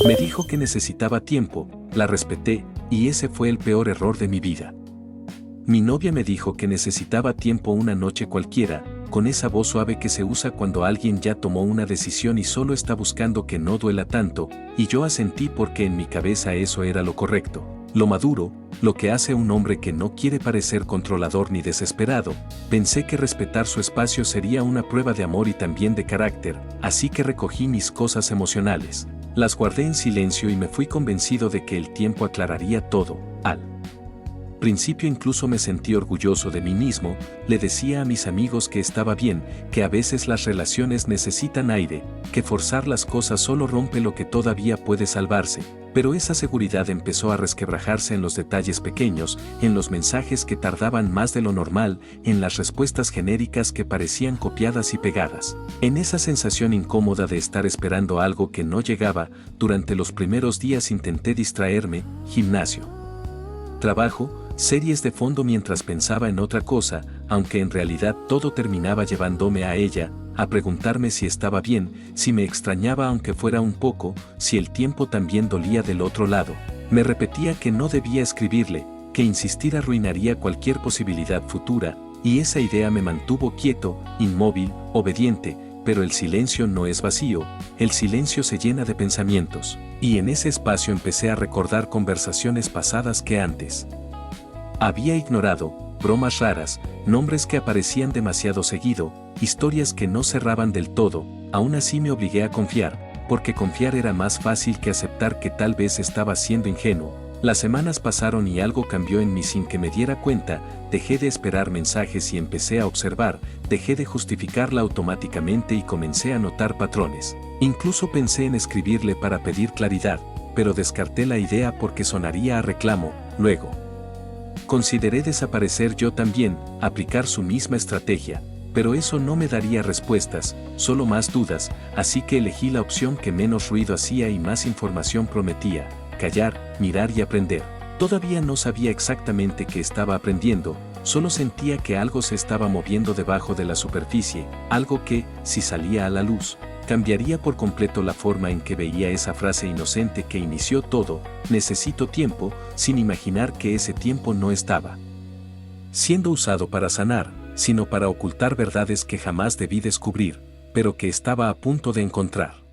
Me dijo que necesitaba tiempo, la respeté, y ese fue el peor error de mi vida. Mi novia me dijo que necesitaba tiempo una noche cualquiera, con esa voz suave que se usa cuando alguien ya tomó una decisión y solo está buscando que no duela tanto, y yo asentí porque en mi cabeza eso era lo correcto, lo maduro, lo que hace un hombre que no quiere parecer controlador ni desesperado. Pensé que respetar su espacio sería una prueba de amor y también de carácter, así que recogí mis cosas emocionales. Las guardé en silencio y me fui convencido de que el tiempo aclararía todo. Al principio incluso me sentí orgulloso de mí mismo, le decía a mis amigos que estaba bien, que a veces las relaciones necesitan aire, que forzar las cosas solo rompe lo que todavía puede salvarse, pero esa seguridad empezó a resquebrajarse en los detalles pequeños, en los mensajes que tardaban más de lo normal, en las respuestas genéricas que parecían copiadas y pegadas, en esa sensación incómoda de estar esperando algo que no llegaba. Durante los primeros días intenté distraerme, gimnasio, trabajo, series de fondo mientras pensaba en otra cosa, aunque en realidad todo terminaba llevándome a ella, a preguntarme si estaba bien, si me extrañaba aunque fuera un poco, si el tiempo también dolía del otro lado. Me repetía que no debía escribirle, que insistir arruinaría cualquier posibilidad futura, y esa idea me mantuvo quieto, inmóvil, obediente, pero el silencio no es vacío, el silencio se llena de pensamientos, y en ese espacio empecé a recordar conversaciones pasadas que antes había ignorado, bromas raras, nombres que aparecían demasiado seguido, historias que no cerraban del todo. Aún así me obligué a confiar, porque confiar era más fácil que aceptar que tal vez estaba siendo ingenuo. Las semanas pasaron y algo cambió en mí sin que me diera cuenta, dejé de esperar mensajes y empecé a observar, dejé de justificarla automáticamente y comencé a notar patrones. Incluso pensé en escribirle para pedir claridad, pero descarté la idea porque sonaría a reclamo. Luego consideré desaparecer yo también, aplicar su misma estrategia, pero eso no me daría respuestas, solo más dudas, así que elegí la opción que menos ruido hacía y más información prometía: callar, mirar y aprender. Todavía no sabía exactamente qué estaba aprendiendo, solo sentía que algo se estaba moviendo debajo de la superficie, algo que, si salía a la luz, cambiaría por completo la forma en que veía esa frase inocente que inició todo: necesito tiempo, sin imaginar que ese tiempo no estaba siendo usado para sanar, sino para ocultar verdades que jamás debí descubrir, pero que estaba a punto de encontrar.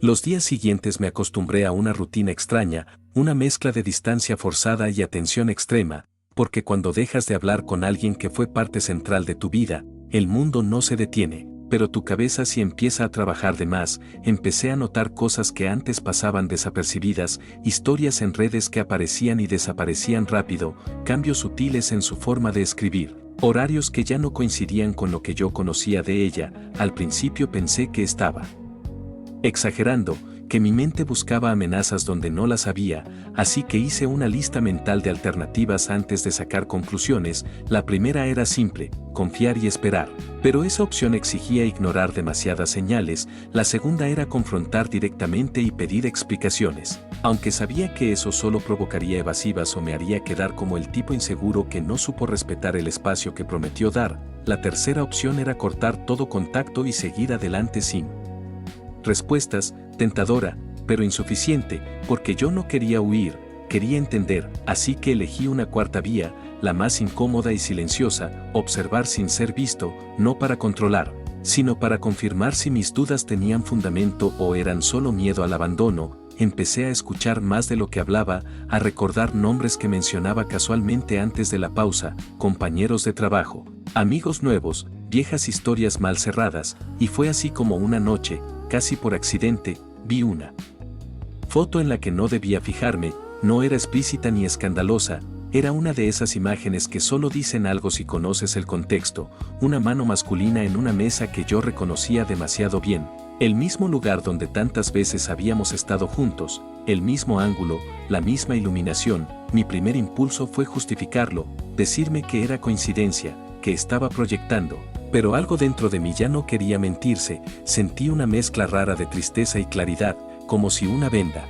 Los días siguientes me acostumbré a una rutina extraña, una mezcla de distancia forzada y atención extrema, porque cuando dejas de hablar con alguien que fue parte central de tu vida, el mundo no se detiene, pero tu cabeza sí empieza a trabajar de más. Empecé a notar cosas que antes pasaban desapercibidas, historias en redes que aparecían y desaparecían rápido, cambios sutiles en su forma de escribir, horarios que ya no coincidían con lo que yo conocía de ella. Al principio pensé que estaba exagerando, que mi mente buscaba amenazas donde no las había, así que hice una lista mental de alternativas antes de sacar conclusiones. La primera era simple: confiar y esperar, pero esa opción exigía ignorar demasiadas señales. La segunda era confrontar directamente y pedir explicaciones, aunque sabía que eso solo provocaría evasivas o me haría quedar como el tipo inseguro que no supo respetar el espacio que prometió dar. La tercera opción era cortar todo contacto y seguir adelante sin respuestas, tentadora, pero insuficiente, porque yo no quería huir, quería entender, así que elegí una cuarta vía, la más incómoda y silenciosa: observar sin ser visto, no para controlar, sino para confirmar si mis dudas tenían fundamento o eran solo miedo al abandono. Empecé a escuchar más de lo que hablaba, a recordar nombres que mencionaba casualmente antes de la pausa: compañeros de trabajo, amigos nuevos, viejas historias mal cerradas, y fue así como una noche, casi por accidente, vi una foto en la que no debía fijarme. No era explícita ni escandalosa, era una de esas imágenes que solo dicen algo si conoces el contexto: una mano masculina en una mesa que yo reconocía demasiado bien, el mismo lugar donde tantas veces habíamos estado juntos, el mismo ángulo, la misma iluminación. Mi primer impulso fue justificarlo, decirme que era coincidencia, que estaba proyectando, pero algo dentro de mí ya no quería mentirse. Sentí una mezcla rara de tristeza y claridad, como si una venda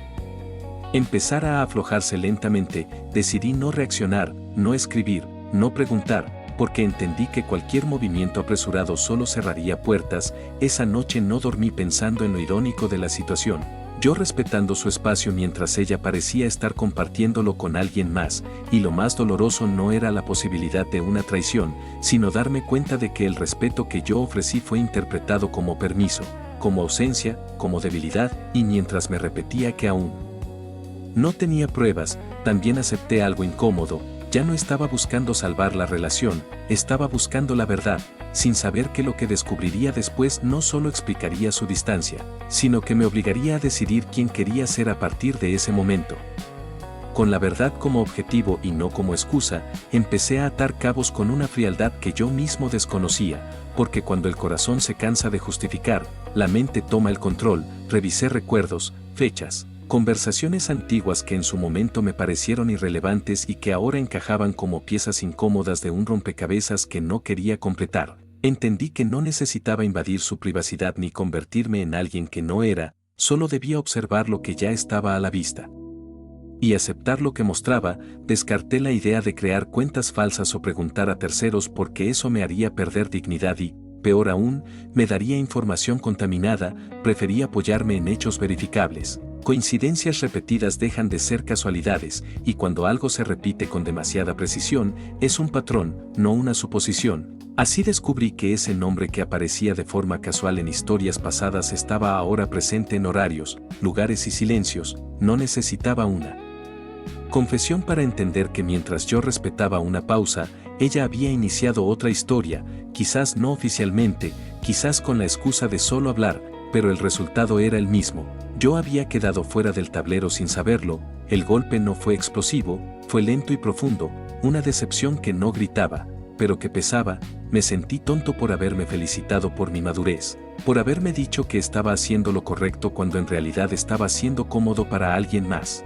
empezara a aflojarse lentamente. Decidí no reaccionar, no escribir, no preguntar, porque entendí que cualquier movimiento apresurado solo cerraría puertas. Esa noche no dormí pensando en lo irónico de la situación. yo respetando su espacio mientras ella parecía estar compartiéndolo con alguien más, y lo más doloroso no era la posibilidad de una traición, sino darme cuenta de que el respeto que yo ofrecí fue interpretado como permiso, como ausencia, como debilidad, y mientras me repetía que aún no tenía pruebas, también acepté algo incómodo. Ya no estaba buscando salvar la relación, estaba buscando la verdad, sin saber que lo que descubriría después no solo explicaría su distancia, sino que me obligaría a decidir quién quería ser a partir de ese momento. Con la verdad como objetivo y no como excusa, empecé a atar cabos con una frialdad que yo mismo desconocía, porque cuando el corazón se cansa de justificar, la mente toma el control. Revisé recuerdos, fechas, conversaciones antiguas que en su momento me parecieron irrelevantes y que ahora encajaban como piezas incómodas de un rompecabezas que no quería completar. Entendí que no necesitaba invadir su privacidad ni convertirme en alguien que no era, solo debía observar lo que ya estaba a la vista. Y aceptar lo que mostraba. Descarté la idea de crear cuentas falsas o preguntar a terceros porque eso me haría perder dignidad y, peor aún, me daría información contaminada. Preferí apoyarme en hechos verificables. Coincidencias repetidas dejan de ser casualidades, y cuando algo se repite con demasiada precisión, es un patrón, no una suposición. Así descubrí que ese nombre que aparecía de forma casual en historias pasadas estaba ahora presente en horarios, lugares y silencios. No necesitaba una confesión para entender que mientras yo respetaba una pausa, ella había iniciado otra historia, quizás no oficialmente, quizás con la excusa de solo hablar, pero el resultado era el mismo. Yo había quedado fuera del tablero sin saberlo. El golpe no fue explosivo, fue lento y profundo, una decepción que no gritaba, pero que pesaba. Me sentí tonto por haberme felicitado por mi madurez, por haberme dicho que estaba haciendo lo correcto cuando en realidad estaba siendo cómodo para alguien más.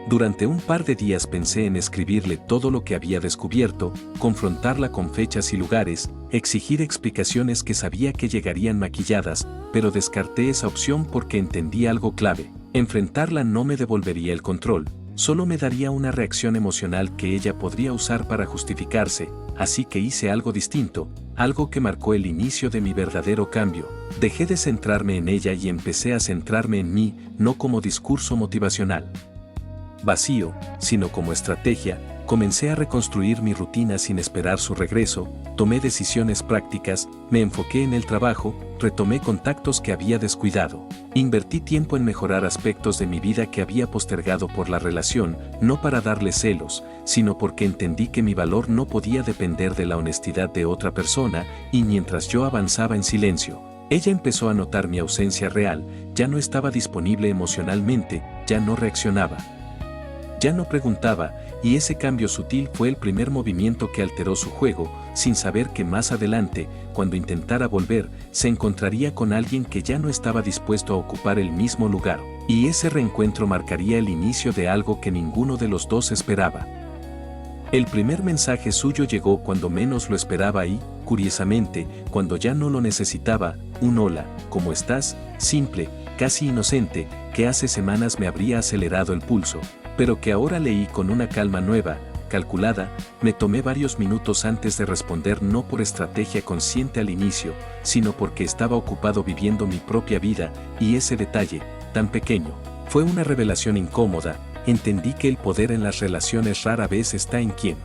Durante un par de días pensé en escribirle todo lo que había descubierto, confrontarla con fechas y lugares, exigir explicaciones que sabía que llegarían maquilladas, pero descarté esa opción porque entendí algo clave. Enfrentarla no me devolvería el control, solo me daría una reacción emocional que ella podría usar para justificarse, así que hice algo distinto, algo que marcó el inicio de mi verdadero cambio. Dejé de centrarme en ella y empecé a centrarme en mí, no como discurso motivacional vacío, sino como estrategia. Comencé a reconstruir mi rutina sin esperar su regreso, tomé decisiones prácticas, me enfoqué en el trabajo, retomé contactos que había descuidado. Invertí tiempo en mejorar aspectos de mi vida que había postergado por la relación, no para darle celos, sino porque entendí que mi valor no podía depender de la honestidad de otra persona, y mientras yo avanzaba en silencio, ella empezó a notar mi ausencia real. Ya no estaba disponible emocionalmente, ya no reaccionaba. Ya no preguntaba, y ese cambio sutil fue el primer movimiento que alteró su juego, sin saber que más adelante, cuando intentara volver, se encontraría con alguien que ya no estaba dispuesto a ocupar el mismo lugar, y ese reencuentro marcaría el inicio de algo que ninguno de los dos esperaba. El primer mensaje suyo llegó cuando menos lo esperaba y, curiosamente, cuando ya no lo necesitaba. Un hola, ¿cómo estás? Simple, casi inocente, que hace semanas me habría acelerado el pulso, pero que ahora leí con una calma nueva, calculada. Me tomé varios minutos antes de responder, no por estrategia consciente al inicio, sino porque estaba ocupado viviendo mi propia vida, y ese detalle, tan pequeño, fue una revelación incómoda. Entendí que el poder en las relaciones rara vez está en quien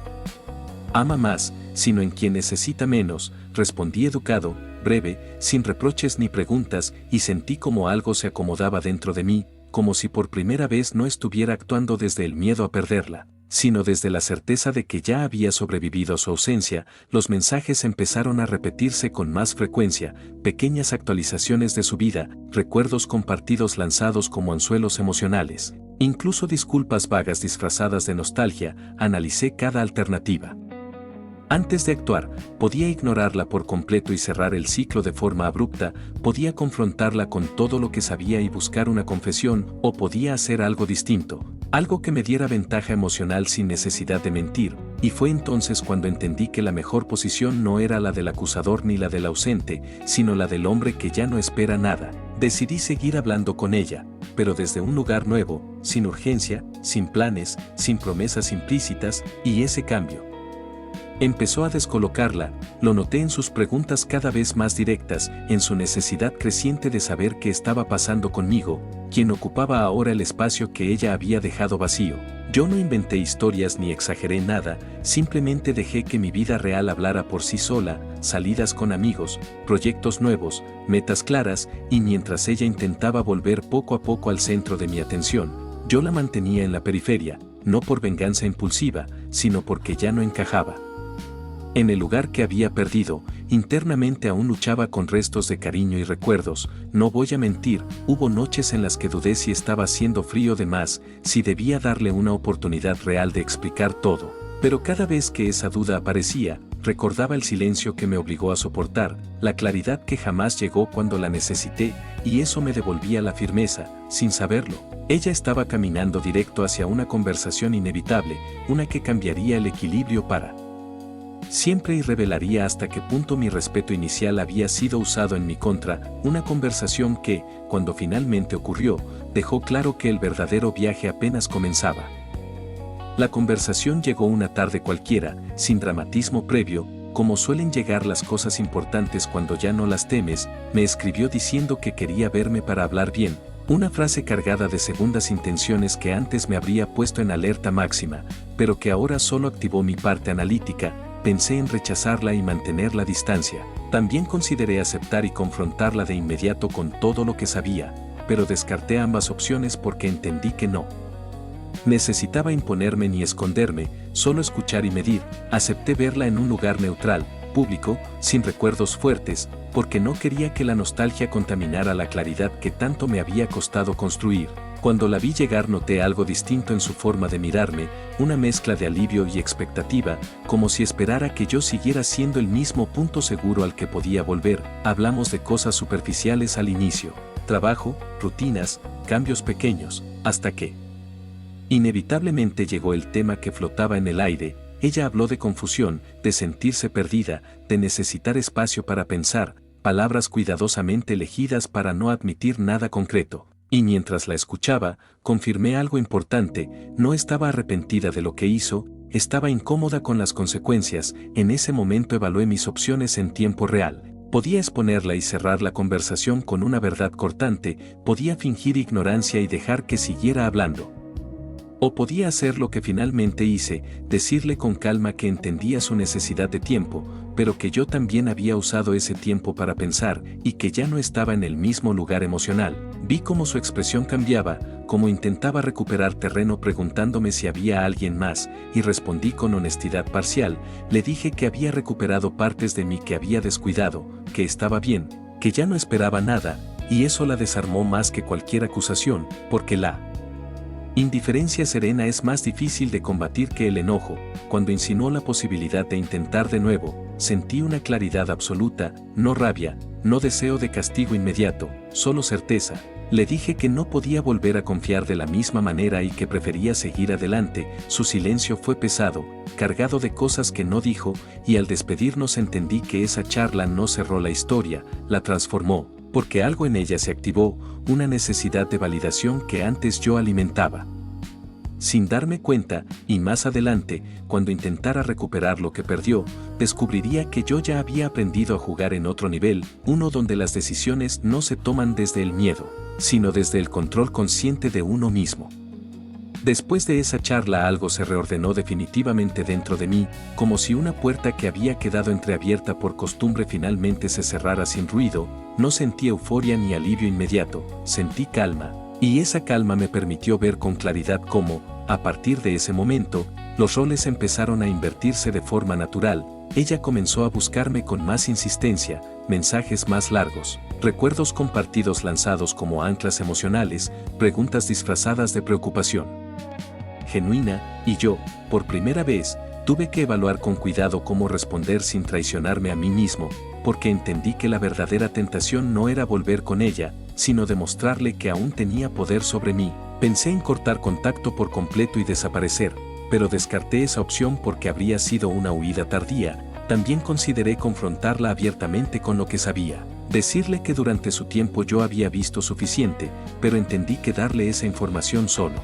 ama más, sino en quien necesita menos. Respondí educado, breve, sin reproches ni preguntas, y sentí como algo se acomodaba dentro de mí, como si por primera vez no estuviera actuando desde el miedo a perderla, sino desde la certeza de que ya había sobrevivido a su ausencia. Los mensajes empezaron a repetirse con más frecuencia, pequeñas actualizaciones de su vida, recuerdos compartidos lanzados como anzuelos emocionales, incluso disculpas vagas disfrazadas de nostalgia. Analicé cada alternativa. Antes de actuar, podía ignorarla por completo y cerrar el ciclo de forma abrupta, podía confrontarla con todo lo que sabía y buscar una confesión, o podía hacer algo distinto, algo que me diera ventaja emocional sin necesidad de mentir, y fue entonces cuando entendí que la mejor posición no era la del acusador ni la del ausente, sino la del hombre que ya no espera nada. Decidí seguir hablando con ella, pero desde un lugar nuevo, sin urgencia, sin planes, sin promesas implícitas, y ese cambio Empezó a descolocarla, lo noté en sus preguntas cada vez más directas, en su necesidad creciente de saber qué estaba pasando conmigo, quien ocupaba ahora el espacio que ella había dejado vacío. Yo no inventé historias ni exageré nada, simplemente dejé que mi vida real hablara por sí sola, salidas con amigos, proyectos nuevos, metas claras, y mientras ella intentaba volver poco a poco al centro de mi atención, yo la mantenía en la periferia, no por venganza impulsiva, sino porque ya no encajaba. En el lugar que había perdido, internamente aún luchaba con restos de cariño y recuerdos. No voy a mentir, hubo noches en las que dudé si estaba haciendo frío de más, si debía darle una oportunidad real de explicar todo. Pero cada vez que esa duda aparecía, recordaba el silencio que me obligó a soportar, la claridad que jamás llegó cuando la necesité, y eso me devolvía la firmeza, sin saberlo. Ella estaba caminando directo hacia una conversación inevitable, una que cambiaría el equilibrio para siempre y revelaría hasta qué punto mi respeto inicial había sido usado en mi contra, una conversación que, cuando finalmente ocurrió, dejó claro que el verdadero viaje apenas comenzaba. La conversación llegó una tarde cualquiera, sin dramatismo previo, como suelen llegar las cosas importantes cuando ya no las temes. Me escribió diciendo que quería verme para hablar bien, una frase cargada de segundas intenciones que antes me habría puesto en alerta máxima, pero que ahora solo activó mi parte analítica. Pensé en rechazarla y mantener la distancia. También consideré aceptar y confrontarla de inmediato con todo lo que sabía, pero descarté ambas opciones porque entendí que no necesitaba imponerme ni esconderme, solo escuchar y medir. Acepté verla en un lugar neutral, público, sin recuerdos fuertes, porque no quería que la nostalgia contaminara la claridad que tanto me había costado construir. Cuando la vi llegar noté algo distinto en su forma de mirarme, una mezcla de alivio y expectativa, como si esperara que yo siguiera siendo el mismo punto seguro al que podía volver. Hablamos de cosas superficiales al inicio, trabajo, rutinas, cambios pequeños, hasta que inevitablemente llegó el tema que flotaba en el aire. Ella habló de confusión, de sentirse perdida, de necesitar espacio para pensar, palabras cuidadosamente elegidas para no admitir nada concreto. Y mientras la escuchaba, confirmé algo importante: no estaba arrepentida de lo que hizo, estaba incómoda con las consecuencias. En ese momento evalué mis opciones en tiempo real. Podía exponerla y cerrar la conversación con una verdad cortante, podía fingir ignorancia y dejar que siguiera hablando. O podía hacer lo que finalmente hice, decirle con calma que entendía su necesidad de tiempo, pero que yo también había usado ese tiempo para pensar y que ya no estaba en el mismo lugar emocional. Vi cómo su expresión cambiaba, cómo intentaba recuperar terreno preguntándome si había alguien más, y respondí con honestidad parcial. Le dije que había recuperado partes de mí que había descuidado, que estaba bien, que ya no esperaba nada, y eso la desarmó más que cualquier acusación, porque la indiferencia serena es más difícil de combatir que el enojo. Cuando insinuó la posibilidad de intentar de nuevo, sentí una claridad absoluta, no rabia, no deseo de castigo inmediato, solo certeza. Le dije que no podía volver a confiar de la misma manera y que prefería seguir adelante. Su silencio fue pesado, cargado de cosas que no dijo, y al despedirnos entendí que esa charla no cerró la historia, la transformó, porque algo en ella se activó, una necesidad de validación que antes yo alimentaba sin darme cuenta, y más adelante, cuando intentara recuperar lo que perdió, descubriría que yo ya había aprendido a jugar en otro nivel, uno donde las decisiones no se toman desde el miedo, sino desde el control consciente de uno mismo. Después de esa charla algo se reordenó definitivamente dentro de mí, como si una puerta que había quedado entreabierta por costumbre finalmente se cerrara sin ruido. No sentí euforia ni alivio inmediato, sentí calma, y esa calma me permitió ver con claridad cómo, a partir de ese momento, los roles empezaron a invertirse de forma natural. Ella comenzó a buscarme con más insistencia, mensajes más largos, recuerdos compartidos lanzados como anclas emocionales, preguntas disfrazadas de preocupación genuina, y yo, por primera vez, tuve que evaluar con cuidado cómo responder sin traicionarme a mí mismo, porque entendí que la verdadera tentación no era volver con ella, sino demostrarle que aún tenía poder sobre mí. Pensé en cortar contacto por completo y desaparecer, pero descarté esa opción porque habría sido una huida tardía. También consideré confrontarla abiertamente con lo que sabía, decirle que durante su tiempo yo había visto suficiente, pero entendí que darle esa información solo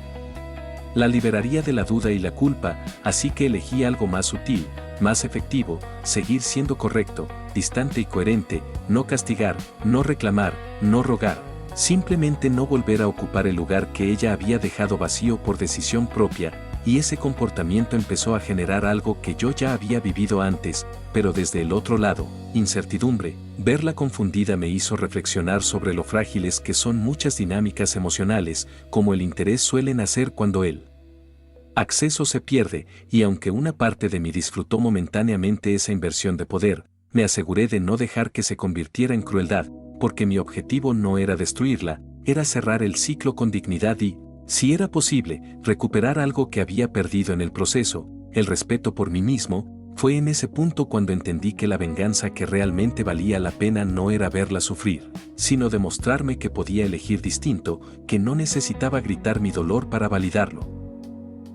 la liberaría de la duda y la culpa, así que elegí algo más sutil, más efectivo, seguir siendo correcto, distante y coherente, no castigar, no reclamar, no rogar. Simplemente no volver a ocupar el lugar que ella había dejado vacío por decisión propia, y ese comportamiento empezó a generar algo que yo ya había vivido antes, pero desde el otro lado, incertidumbre. Verla confundida me hizo reflexionar sobre lo frágiles que son muchas dinámicas emocionales, como el interés suelen hacer cuando el acceso se pierde, y aunque una parte de mí disfrutó momentáneamente esa inversión de poder, me aseguré de no dejar que se convirtiera en crueldad, porque mi objetivo no era destruirla, era cerrar el ciclo con dignidad y, si era posible, recuperar algo que había perdido en el proceso. El respeto por mí mismo. Fue en ese punto cuando entendí que la venganza que realmente valía la pena no era verla sufrir, sino demostrarme que podía elegir distinto, que no necesitaba gritar mi dolor para validarlo.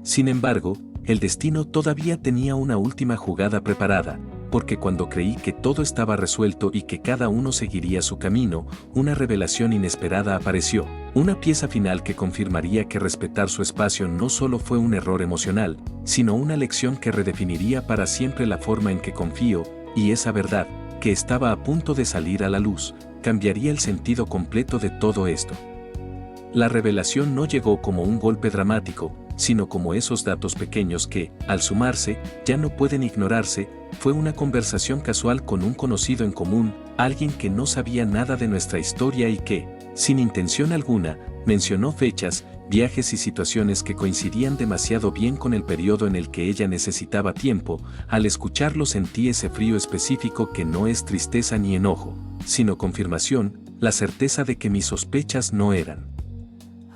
Sin embargo, el destino todavía tenía una última jugada preparada, porque cuando creí que todo estaba resuelto y que cada uno seguiría su camino, una revelación inesperada apareció, una pieza final que confirmaría que respetar su espacio no solo fue un error emocional, sino una lección que redefiniría para siempre la forma en que confío, y esa verdad, que estaba a punto de salir a la luz, cambiaría el sentido completo de todo esto. La revelación no llegó como un golpe dramático, sino como esos datos pequeños que, al sumarse, ya no pueden ignorarse. Fue una conversación casual con un conocido en común, alguien que no sabía nada de nuestra historia y que, sin intención alguna, mencionó fechas, viajes y situaciones que coincidían demasiado bien con el periodo en el que ella necesitaba tiempo. Al escucharlo sentí ese frío específico que no es tristeza ni enojo, sino confirmación, la certeza de que mis sospechas no eran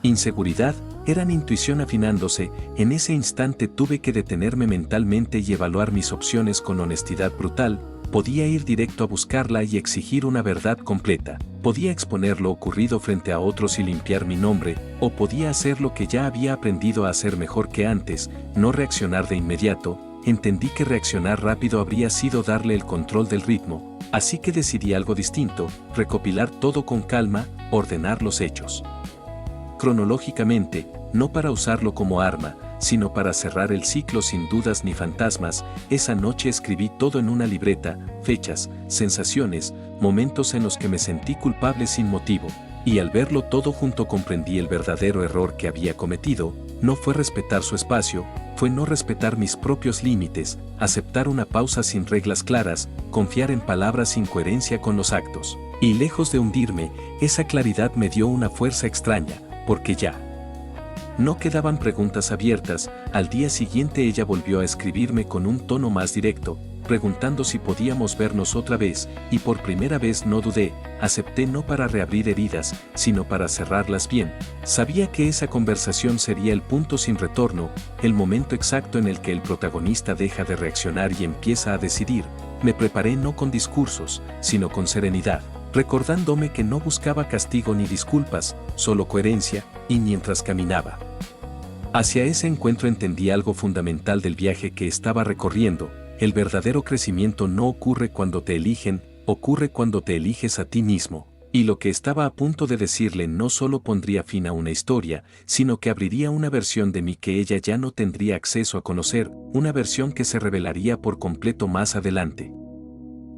inseguridad, eran intuición afinándose. En ese instante tuve que detenerme mentalmente y evaluar mis opciones con honestidad brutal. Podía ir directo a buscarla y exigir una verdad completa, podía exponer lo ocurrido frente a otros y limpiar mi nombre, o podía hacer lo que ya había aprendido a hacer mejor que antes, no reaccionar de inmediato. Entendí que reaccionar rápido habría sido darle el control del ritmo, así que decidí algo distinto, recopilar todo con calma, ordenar los hechos cronológicamente, no para usarlo como arma, sino para cerrar el ciclo sin dudas ni fantasmas. Esa noche escribí todo en una libreta, fechas, sensaciones, momentos en los que me sentí culpable sin motivo, y al verlo todo junto comprendí el verdadero error que había cometido. No fue respetar su espacio, fue no respetar mis propios límites, aceptar una pausa sin reglas claras, confiar en palabras sin coherencia con los actos. Y lejos de hundirme, esa claridad me dio una fuerza extraña, porque ya no quedaban preguntas abiertas. Al día siguiente ella volvió a escribirme con un tono más directo, preguntando si podíamos vernos otra vez, y por primera vez no dudé, acepté no para reabrir heridas, sino para cerrarlas bien. Sabía que esa conversación sería el punto sin retorno, el momento exacto en el que el protagonista deja de reaccionar y empieza a decidir. Me preparé no con discursos, sino con serenidad, recordándome que no buscaba castigo ni disculpas, solo coherencia, y mientras caminaba hacia ese encuentro entendí algo fundamental del viaje que estaba recorriendo. El verdadero crecimiento no ocurre cuando te eligen, ocurre cuando te eliges a ti mismo. Y lo que estaba a punto de decirle no solo pondría fin a una historia, sino que abriría una versión de mí que ella ya no tendría acceso a conocer, una versión que se revelaría por completo más adelante.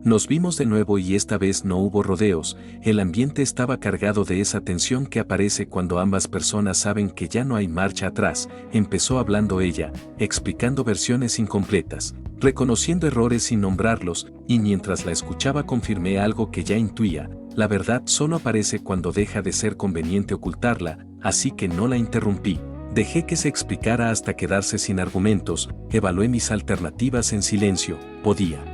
Nos vimos de nuevo y esta vez no hubo rodeos. El ambiente estaba cargado de esa tensión que aparece cuando ambas personas saben que ya no hay marcha atrás. Empezó hablando ella, explicando versiones incompletas, reconociendo errores sin nombrarlos, y mientras la escuchaba confirmé algo que ya intuía: la verdad solo aparece cuando deja de ser conveniente ocultarla, así que no la interrumpí. Dejé que se explicara hasta quedarse sin argumentos. Evalué mis alternativas en silencio. Podía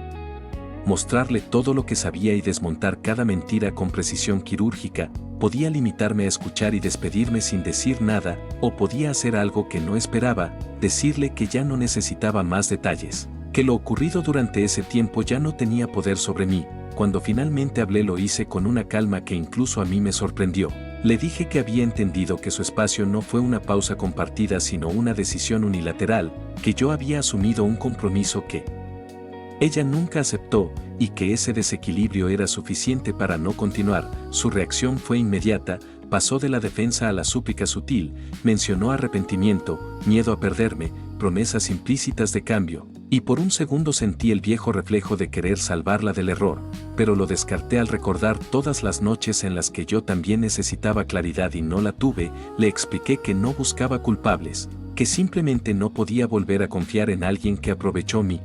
mostrarle todo lo que sabía y desmontar cada mentira con precisión quirúrgica, podía limitarme a escuchar y despedirme sin decir nada, o podía hacer algo que no esperaba, decirle que ya no necesitaba más detalles, que lo ocurrido durante ese tiempo ya no tenía poder sobre mí. Cuando finalmente hablé lo hice con una calma que incluso a mí me sorprendió. Le dije que había entendido que su espacio no fue una pausa compartida sino una decisión unilateral, que yo había asumido un compromiso que ella nunca aceptó, y que ese desequilibrio era suficiente para no continuar. Su reacción fue inmediata, pasó de la defensa a la súplica sutil, mencionó arrepentimiento, miedo a perderme, promesas implícitas de cambio. Y por un segundo sentí el viejo reflejo de querer salvarla del error, pero lo descarté al recordar todas las noches en las que yo también necesitaba claridad y no la tuve. Le expliqué que no buscaba culpables, que simplemente no podía volver a confiar en alguien que aprovechó mi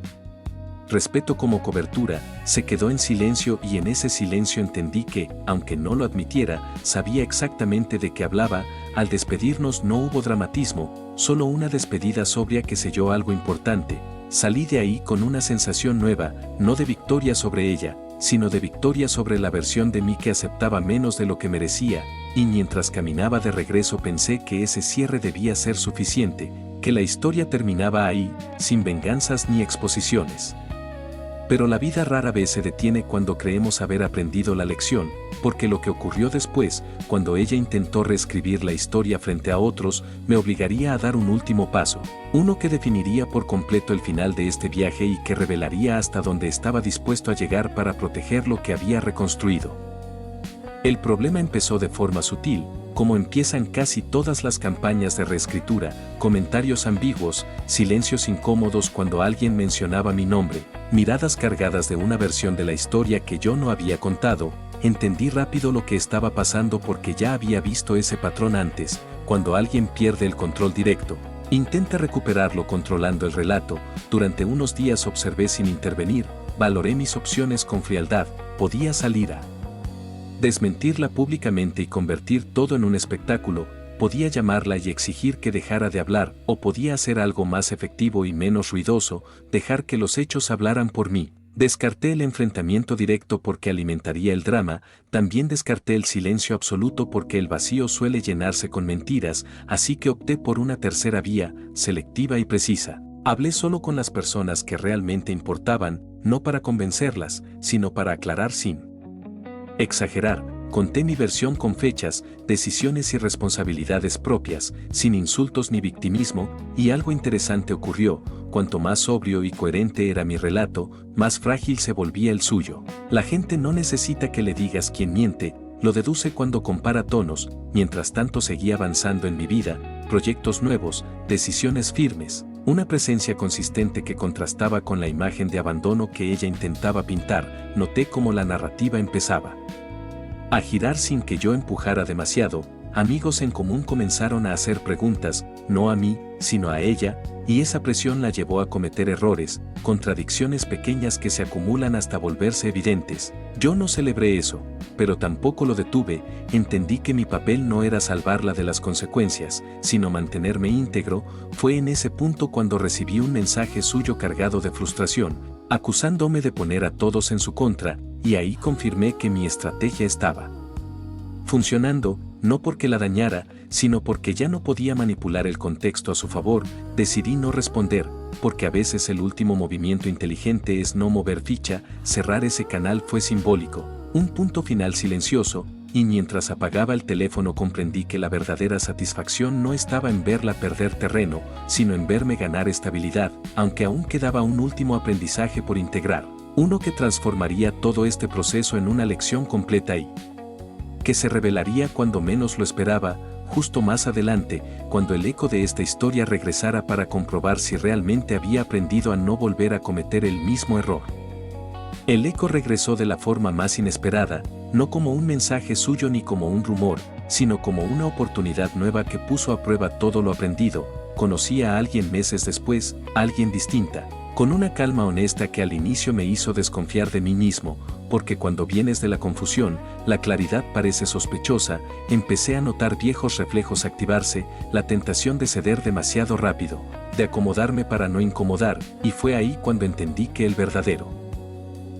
respeto como cobertura. Se quedó en silencio y en ese silencio entendí que, aunque no lo admitiera, sabía exactamente de qué hablaba. Al despedirnos no hubo dramatismo, solo una despedida sobria que selló algo importante. Salí de ahí con una sensación nueva, no de victoria sobre ella, sino de victoria sobre la versión de mí que aceptaba menos de lo que merecía, y mientras caminaba de regreso pensé que ese cierre debía ser suficiente, que la historia terminaba ahí, sin venganzas ni exposiciones. Pero la vida rara vez se detiene cuando creemos haber aprendido la lección, porque lo que ocurrió después, cuando ella intentó reescribir la historia frente a otros, me obligaría a dar un último paso, uno que definiría por completo el final de este viaje y que revelaría hasta dónde estaba dispuesto a llegar para proteger lo que había reconstruido. El problema empezó de forma sutil, como empiezan casi todas las campañas de reescritura: comentarios ambiguos, silencios incómodos cuando alguien mencionaba mi nombre, miradas cargadas de una versión de la historia que yo no había contado. Entendí rápido lo que estaba pasando porque ya había visto ese patrón antes. Cuando alguien pierde el control directo, intenta recuperarlo controlando el relato. Durante unos días observé sin intervenir, valoré mis opciones con frialdad. Podía salir a desmentirla públicamente y convertir todo en un espectáculo, podía llamarla y exigir que dejara de hablar, o podía hacer algo más efectivo y menos ruidoso, dejar que los hechos hablaran por mí. Descarté el enfrentamiento directo porque alimentaría el drama, también descarté el silencio absoluto porque el vacío suele llenarse con mentiras, así que opté por una tercera vía, selectiva y precisa. Hablé solo con las personas que realmente importaban, no para convencerlas, sino para aclarar sin exagerar. Conté mi versión con fechas, decisiones y responsabilidades propias, sin insultos ni victimismo, y algo interesante ocurrió: cuanto más sobrio y coherente era mi relato, más frágil se volvía el suyo. La gente no necesita que le digas quién miente, lo deduce cuando compara tonos. Mientras tanto seguía avanzando en mi vida, proyectos nuevos, decisiones firmes, una presencia consistente que contrastaba con la imagen de abandono que ella intentaba pintar. Noté cómo la narrativa empezaba a girar sin que yo empujara demasiado. Amigos en común comenzaron a hacer preguntas, no a mí, sino a ella, y esa presión la llevó a cometer errores, contradicciones pequeñas que se acumulan hasta volverse evidentes. Yo no celebré eso, pero tampoco lo detuve. Entendí que mi papel no era salvarla de las consecuencias, sino mantenerme íntegro. Fue en ese punto cuando recibí un mensaje suyo cargado de frustración, acusándome de poner a todos en su contra, y ahí confirmé que mi estrategia estaba funcionando, no porque la dañara, sino porque ya no podía manipular el contexto a su favor. Decidí no responder, porque a veces el último movimiento inteligente es no mover ficha. Cerrar ese canal fue simbólico, un punto final silencioso, y mientras apagaba el teléfono comprendí que la verdadera satisfacción no estaba en verla perder terreno, sino en verme ganar estabilidad, aunque aún quedaba un último aprendizaje por integrar, uno que transformaría todo este proceso en una lección completa y que se revelaría cuando menos lo esperaba, justo más adelante, cuando el eco de esta historia regresara para comprobar si realmente había aprendido a no volver a cometer el mismo error. El eco regresó de la forma más inesperada, no como un mensaje suyo ni como un rumor, sino como una oportunidad nueva que puso a prueba todo lo aprendido. Conocí a alguien meses después, alguien distinta, con una calma honesta que al inicio me hizo desconfiar de mí mismo, porque cuando vienes de la confusión, la claridad parece sospechosa. Empecé a notar viejos reflejos activarse, la tentación de ceder demasiado rápido, de acomodarme para no incomodar, y fue ahí cuando entendí que el verdadero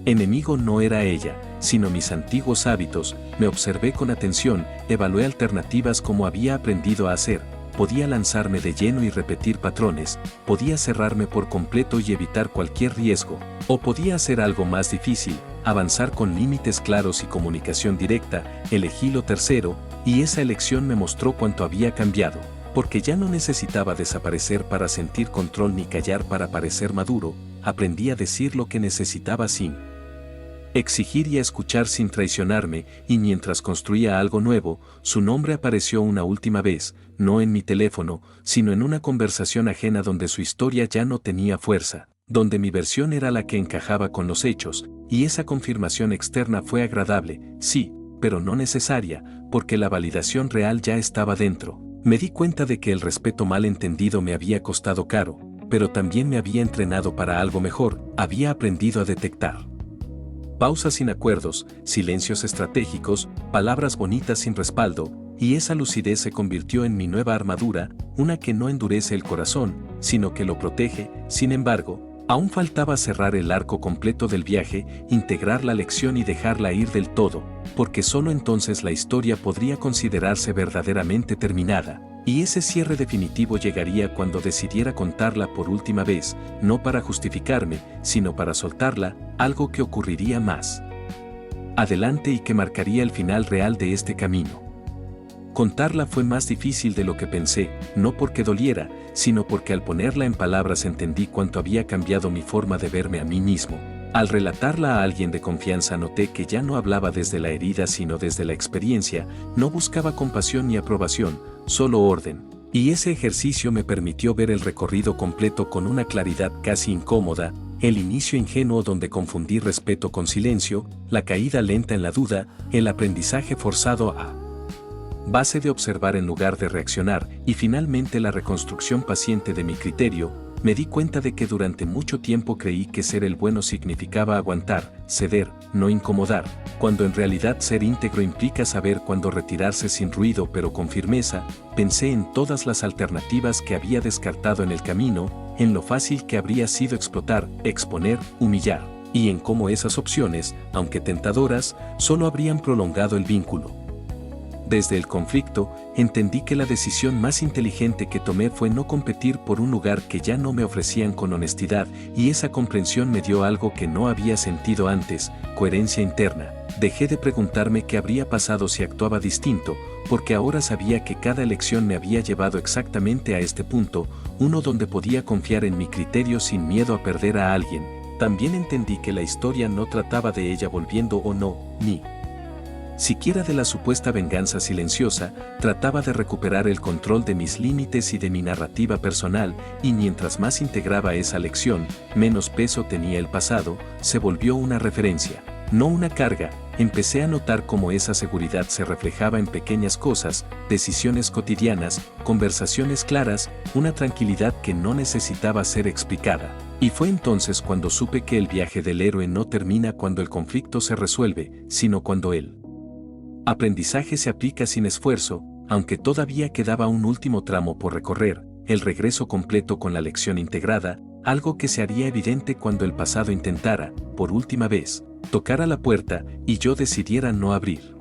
enemigo no era ella, sino mis antiguos hábitos. Me observé con atención, evalué alternativas como había aprendido a hacer. Podía lanzarme de lleno y repetir patrones, podía cerrarme por completo y evitar cualquier riesgo, o podía hacer algo más difícil, avanzar con límites claros y comunicación directa. Elegí lo tercero, y esa elección me mostró cuánto había cambiado, porque ya no necesitaba desaparecer para sentir control ni callar para parecer maduro. Aprendí a decir lo que necesitaba sin exigir y a escuchar sin traicionarme, y mientras construía algo nuevo, su nombre apareció una última vez, no en mi teléfono, sino en una conversación ajena donde su historia ya no tenía fuerza. donde mi versión era la que encajaba con los hechos, y esa confirmación externa fue agradable, sí, pero no necesaria, porque la validación real ya estaba dentro. Me di cuenta de que el respeto mal entendido me había costado caro, pero también me había entrenado para algo mejor, había aprendido a detectar pausas sin acuerdos, silencios estratégicos, palabras bonitas sin respaldo, y esa lucidez se convirtió en mi nueva armadura, una que no endurece el corazón, sino que lo protege. Sin embargo, aún faltaba cerrar el arco completo del viaje, integrar la lección y dejarla ir del todo, porque solo entonces la historia podría considerarse verdaderamente terminada. Y ese cierre definitivo llegaría cuando decidiera contarla por última vez, no para justificarme, sino para soltarla, algo que ocurriría más adelante y que marcaría el final real de este camino. Contarla fue más difícil de lo que pensé, no porque doliera, sino porque al ponerla en palabras entendí cuánto había cambiado mi forma de verme a mí mismo. Al relatarla a alguien de confianza noté que ya no hablaba desde la herida sino desde la experiencia, no buscaba compasión ni aprobación, solo orden. Y ese ejercicio me permitió ver el recorrido completo con una claridad casi incómoda, el inicio ingenuo donde confundí respeto con silencio, la caída lenta en la duda, el aprendizaje forzado a base de observar en lugar de reaccionar, y finalmente la reconstrucción paciente de mi criterio. Me di cuenta de que durante mucho tiempo creí que ser el bueno significaba aguantar, ceder, no incomodar, cuando en realidad ser íntegro implica saber cuándo retirarse sin ruido pero con firmeza. Pensé en todas las alternativas que había descartado en el camino, en lo fácil que habría sido explotar, exponer, humillar, y en cómo esas opciones, aunque tentadoras, solo habrían prolongado el vínculo. Desde el conflicto, entendí que la decisión más inteligente que tomé fue no competir por un lugar que ya no me ofrecían con honestidad, y esa comprensión me dio algo que no había sentido antes: coherencia interna. Dejé de preguntarme qué habría pasado si actuaba distinto, porque ahora sabía que cada elección me había llevado exactamente a este punto, uno donde podía confiar en mi criterio sin miedo a perder a alguien. También entendí que la historia no trataba de ella volviendo o no, ni siquiera de la supuesta venganza silenciosa, trataba de recuperar el control de mis límites y de mi narrativa personal, y mientras más integraba esa lección, menos peso tenía el pasado, se volvió una referencia, no una carga. Empecé a notar cómo esa seguridad se reflejaba en pequeñas cosas, decisiones cotidianas, conversaciones claras, una tranquilidad que no necesitaba ser explicada. Y fue entonces cuando supe que el viaje del héroe no termina cuando el conflicto se resuelve, sino cuando el aprendizaje se aplica sin esfuerzo, aunque todavía quedaba un último tramo por recorrer, el regreso completo con la lección integrada, algo que se haría evidente cuando el pasado intentara, por última vez, tocar a la puerta y yo decidiera no abrir.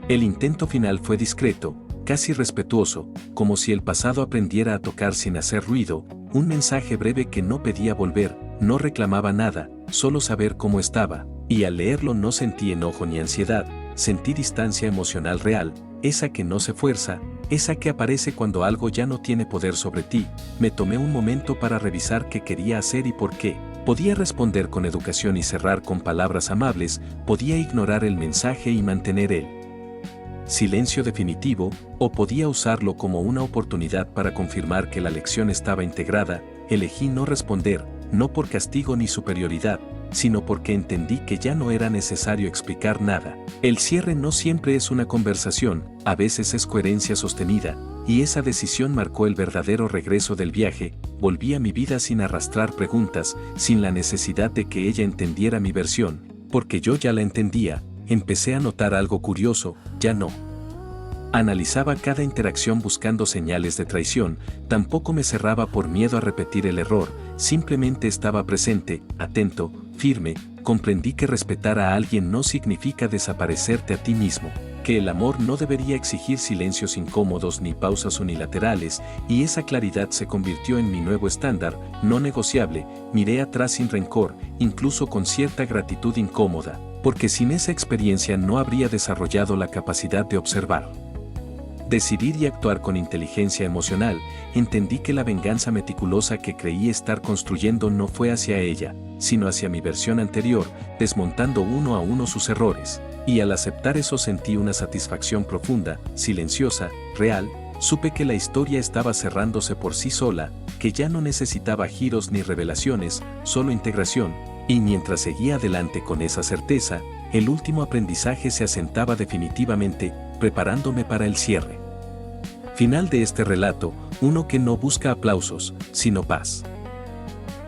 El intento final fue discreto, casi respetuoso, como si el pasado aprendiera a tocar sin hacer ruido, un mensaje breve que no pedía volver, no reclamaba nada, solo saber cómo estaba, y al leerlo no sentí enojo ni ansiedad. Sentí distancia emocional real, esa que no se fuerza, esa que aparece cuando algo ya no tiene poder sobre ti. Me tomé un momento para revisar qué quería hacer y por qué. Podía responder con educación y cerrar con palabras amables, podía ignorar el mensaje y mantener el silencio definitivo, o podía usarlo como una oportunidad para confirmar que la lección estaba integrada. Elegí no responder, no por castigo ni superioridad, sino porque entendí que ya no era necesario explicar nada. El cierre no siempre es una conversación, a veces es coherencia sostenida, y esa decisión marcó el verdadero regreso del viaje. Volví a mi vida sin arrastrar preguntas, sin la necesidad de que ella entendiera mi versión, porque yo ya la entendía. Empecé a notar algo curioso, ya no analizaba cada interacción buscando señales de traición, tampoco me cerraba por miedo a repetir el error, simplemente estaba presente, atento, firme. Comprendí que respetar a alguien no significa desaparecerte a ti mismo, que el amor no debería exigir silencios incómodos ni pausas unilaterales, y esa claridad se convirtió en mi nuevo estándar, no negociable. Miré atrás sin rencor, incluso con cierta gratitud incómoda, porque sin esa experiencia no habría desarrollado la capacidad de observar, decidir y actuar con inteligencia emocional. Entendí que la venganza meticulosa que creí estar construyendo no fue hacia ella, sino hacia mi versión anterior, desmontando uno a uno sus errores. Y al aceptar eso sentí una satisfacción profunda, silenciosa, real. supe que la historia estaba cerrándose por sí sola, que ya no necesitaba giros ni revelaciones, solo integración, y mientras seguía adelante con esa certeza, el último aprendizaje se asentaba definitivamente, preparándome para el cierre final de este relato, uno que no busca aplausos, sino paz.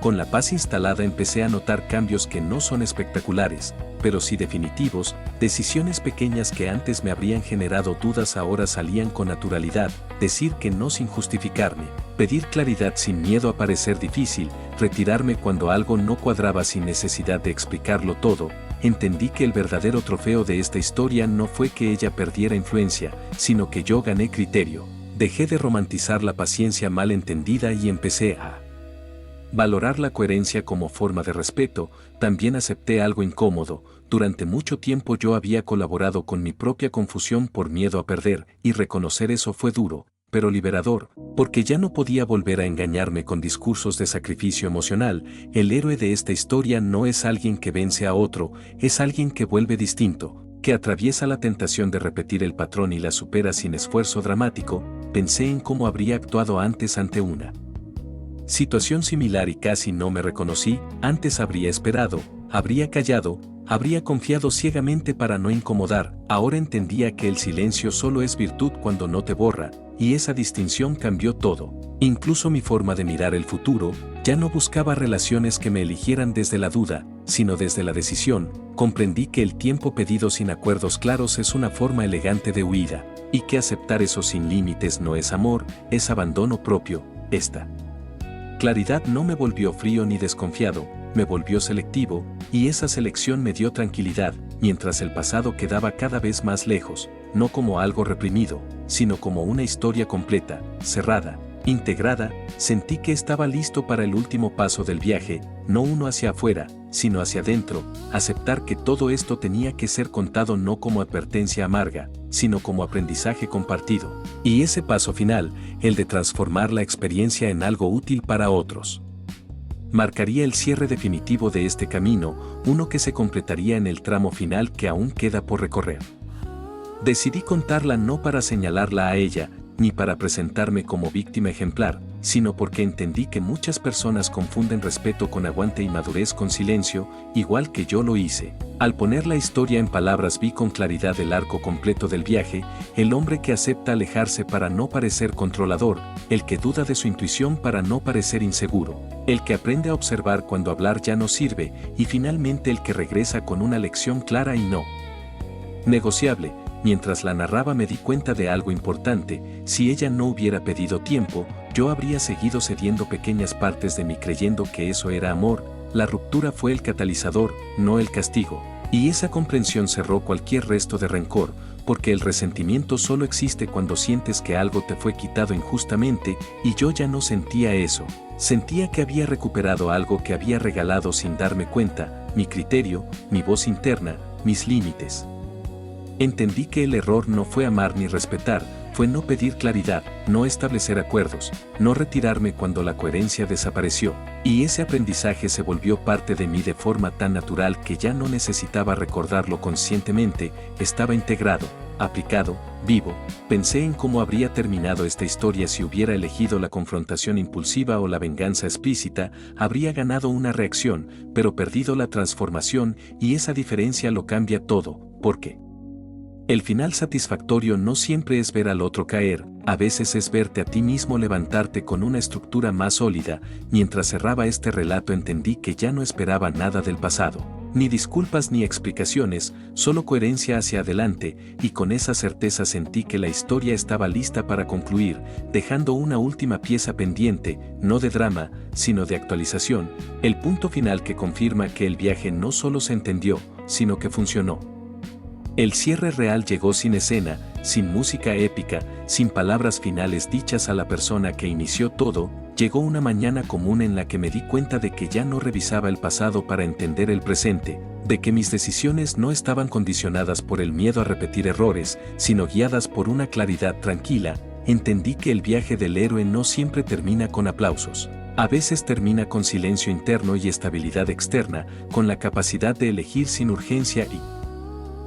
Con la paz instalada empecé a notar cambios que no son espectaculares, pero sí definitivos, decisiones pequeñas que antes me habrían generado dudas ahora salían con naturalidad, decir que no sin justificarme, pedir claridad sin miedo a parecer difícil, retirarme cuando algo no cuadraba sin necesidad de explicarlo todo. Entendí que el verdadero trofeo de esta historia no fue que ella perdiera influencia, sino que yo gané criterio. Dejé de romantizar la paciencia mal entendida y empecé a valorar la coherencia como forma de respeto. También acepté algo incómodo. Durante mucho tiempo yo había colaborado con mi propia confusión por miedo a perder, y reconocer eso fue duro, pero liberador, porque ya no podía volver a engañarme con discursos de sacrificio emocional. El héroe de esta historia no es alguien que vence a otro, es alguien que vuelve distinto, que atraviesa la tentación de repetir el patrón y la supera sin esfuerzo dramático. Pensé en cómo habría actuado antes ante una situación similar y casi no me reconocí. Antes habría esperado, habría callado, habría confiado ciegamente para no incomodar. Ahora entendía que el silencio solo es virtud cuando no te borra, y esa distinción cambió todo. Incluso mi forma de mirar el futuro. Ya no buscaba relaciones que me eligieran desde la duda, sino desde la decisión. Comprendí que el tiempo pedido sin acuerdos claros es una forma elegante de huida, y que aceptar eso sin límites no es amor, es abandono propio. Esta claridad no me volvió frío ni desconfiado, me volvió selectivo, y esa selección me dio tranquilidad, mientras el pasado quedaba cada vez más lejos, no como algo reprimido, sino como una historia completa, cerrada, integrada. Sentí que estaba listo para el último paso del viaje, no uno hacia afuera, sino hacia adentro, aceptar que todo esto tenía que ser contado no como advertencia amarga, sino como aprendizaje compartido. Y ese paso final, el de transformar la experiencia en algo útil para otros, marcaría el cierre definitivo de este camino, uno que se completaría en el tramo final que aún queda por recorrer. Decidí contarla no para señalarla a ella, ni para presentarme como víctima ejemplar, sino porque entendí que muchas personas confunden respeto con aguante y madurez con silencio, igual que yo lo hice. Al poner la historia en palabras vi con claridad el arco completo del viaje, el hombre que acepta alejarse para no parecer controlador, el que duda de su intuición para no parecer inseguro, el que aprende a observar cuando hablar ya no sirve, y finalmente el que regresa con una lección clara y no negociable. Mientras la narraba me di cuenta de algo importante: si ella no hubiera pedido tiempo, yo habría seguido cediendo pequeñas partes de mí creyendo que eso era amor. La ruptura fue el catalizador, no el castigo, y esa comprensión cerró cualquier resto de rencor, porque el resentimiento solo existe cuando sientes que algo te fue quitado injustamente, y yo ya no sentía eso. Sentía que había recuperado algo que había regalado sin darme cuenta: mi criterio, mi voz interna, mis límites. Entendí que el error no fue amar ni respetar, fue no pedir claridad, no establecer acuerdos, no retirarme cuando la coherencia desapareció, y ese aprendizaje se volvió parte de mí de forma tan natural que ya no necesitaba recordarlo conscientemente. Estaba integrado, aplicado, vivo. Pensé en cómo habría terminado esta historia si hubiera elegido la confrontación impulsiva o la venganza explícita. Habría ganado una reacción, pero perdido la transformación, y esa diferencia lo cambia todo. ¿Por qué? El final satisfactorio no siempre es ver al otro caer, a veces es verte a ti mismo levantarte con una estructura más sólida. Mientras cerraba este relato entendí que ya no esperaba nada del pasado, ni disculpas ni explicaciones, solo coherencia hacia adelante, y con esa certeza sentí que la historia estaba lista para concluir, dejando una última pieza pendiente, no de drama, sino de actualización, el punto final que confirma que el viaje no solo se entendió, sino que funcionó. El cierre real llegó sin escena, sin música épica, sin palabras finales dichas a la persona que inició todo. Llegó una mañana común en la que me di cuenta de que ya no revisaba el pasado para entender el presente, de que mis decisiones no estaban condicionadas por el miedo a repetir errores, sino guiadas por una claridad tranquila. Entendí que el viaje del héroe no siempre termina con aplausos. A veces termina con silencio interno y estabilidad externa, con la capacidad de elegir sin urgencia y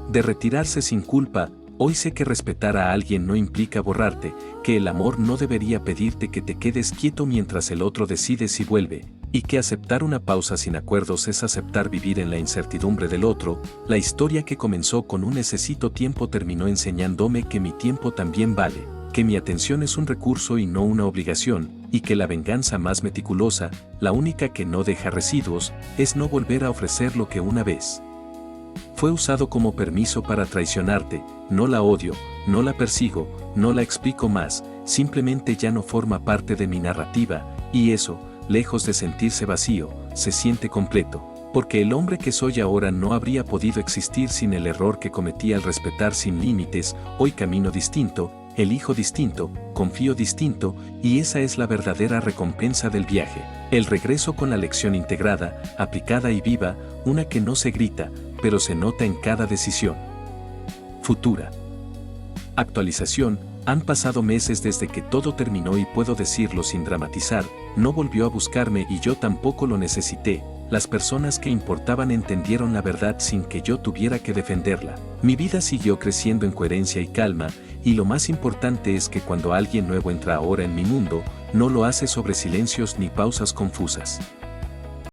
de retirarse sin culpa. Hoy sé que respetar a alguien no implica borrarte, que el amor no debería pedirte que te quedes quieto mientras el otro decide si vuelve, y que aceptar una pausa sin acuerdos es aceptar vivir en la incertidumbre del otro. La historia que comenzó con un necesito tiempo terminó enseñándome que mi tiempo también vale, que mi atención es un recurso y no una obligación, y que la venganza más meticulosa, la única que no deja residuos, es no volver a ofrecer lo que una vez fue usado como permiso para traicionarte. No la odio, no la persigo, no la explico más, simplemente ya no forma parte de mi narrativa, y eso, lejos de sentirse vacío, se siente completo, porque el hombre que soy ahora no habría podido existir sin el error que cometí al respetar sin límites. Hoy camino distinto, elijo distinto, confío distinto, y esa es la verdadera recompensa del viaje. El regreso con la lección integrada, aplicada y viva, una que no se grita, pero se nota en cada decisión. Futura. Actualización. Han pasado meses desde que todo terminó y puedo decirlo sin dramatizar, no volvió a buscarme y yo tampoco lo necesité. Las personas que importaban entendieron la verdad sin que yo tuviera que defenderla. Mi vida siguió creciendo en coherencia y calma, y lo más importante es que cuando alguien nuevo entra ahora en mi mundo, no lo hace sobre silencios ni pausas confusas.